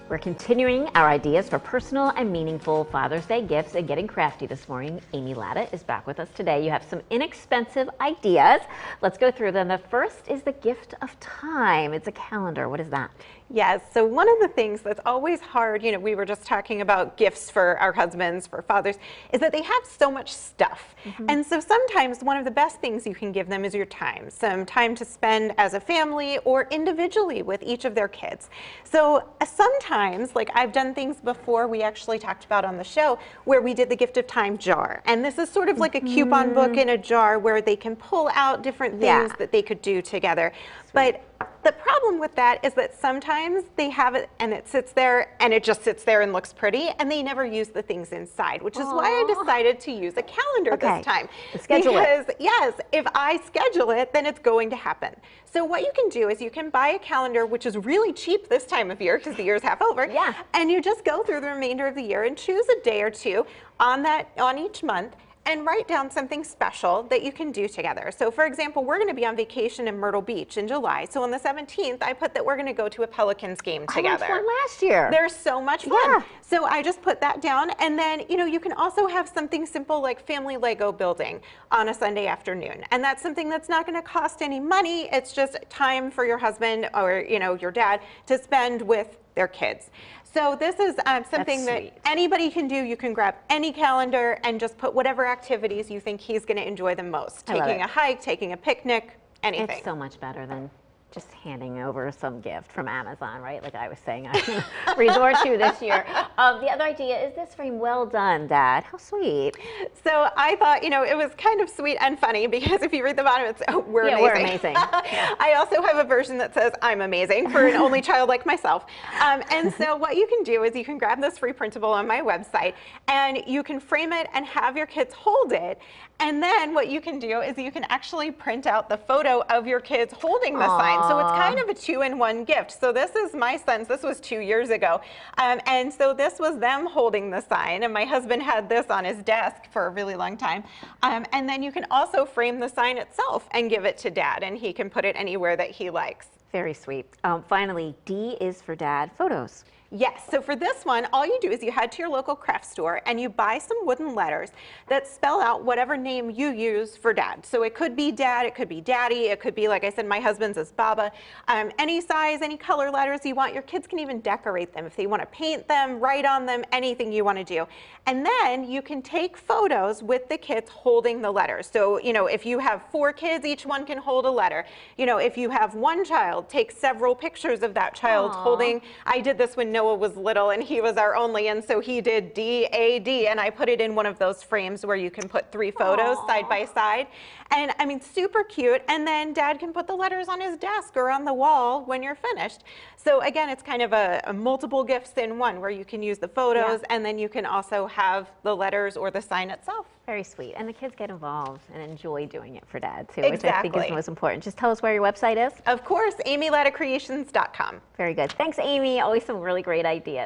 We're continuing our ideas for personal and meaningful Father's Day gifts and getting crafty this morning. Amy Latta is back with us today. You have some inexpensive ideas. Let's go through them. The first is the gift of time. It's a calendar. What is that? Yes, so one of the things that's always hard, we were just talking about gifts for our husbands, for fathers, is that they have so much stuff. And so sometimes one of the best things you can give them is your time, some time to spend as a family or individually with each of their kids. So sometimes, like I've done things before, we actually talked about on the show, where we did the gift of time jar. And this is sort of like a coupon book in a jar where they can pull out different things that they could do together. But the problem with that is that sometimes they have it and it sits there and it just sits there and looks pretty and they never use the things inside, which is why I decided to use a calendar this time. Schedule it. Because yes, if I schedule it, then it's going to happen. So what you can do is you can buy a calendar, which is really cheap this time of year because the year is half over. And you just go through the remainder of the year and choose a day or two on each month and write down something special that you can do together. So for example, we're going to be on vacation in Myrtle Beach in July. So on the 17th, I put that we're going to go to a Pelicans game together. I went to one last year. They're so much fun. So I just put that down. And then, you can also have something simple like family Lego building on a Sunday afternoon. And that's something that's not going to cost any money. It's just time for your husband or, your dad to spend with their kids. So this is something that anybody can do. You can grab any calendar and just put whatever activities you think he's going to enjoy the most. Taking a hike, taking a picnic, anything. It's so much better than just handing over some gift from Amazon, right? Like I was saying, I'm going to resort to this year. The other idea is this frame. Well done, Dad. How sweet. So I thought, it was kind of sweet and funny because if you read the bottom, it's, we're amazing. We're amazing. I also have a version that says, I'm amazing for an only child like myself. And so what you can do is you can grab this free printable on my website and you can frame it and have your kids hold it. And then what you can do is you can actually print out the photo of your kids holding the sign. So it's kind of a 2-in-1 gift. So this is my son's. This was 2 years ago. And so this was them holding the sign. And my husband had this on his desk for a really long time. And then you can also frame the sign itself and give it to Dad. And he can put it anywhere that he likes. Very sweet. Finally, D is for Dad, photos. Yes, so for this one, all you do is you head to your local craft store and you buy some wooden letters that spell out whatever name you use for Dad. So it could be Dad, it could be Daddy, it could be, like I said, my husband's is Baba. Any size, any color letters you want. Your kids can even decorate them if they want to paint them, write on them, anything you want to do. And then you can take photos with the kids holding the letters. So, if you have 4 kids, each one can hold a letter. If you have one child, take several pictures of that child holding. I did this when Noah was little and he was our only, and so he did D-A-D, and I put it in one of those frames where you can put 3 photos side by side. And I mean, super cute. And then Dad can put the letters on his desk or on the wall when you're finished. So again, it's kind of a multiple gifts in one where you can use the photos and then you can also have the letters or the sign itself. Very sweet. And the kids get involved and enjoy doing it for Dad too, which I think is most important. Just tell us where your website is. Of course, AmyLattaCreations.com. Very good. Thanks, Amy. Always some really great ideas.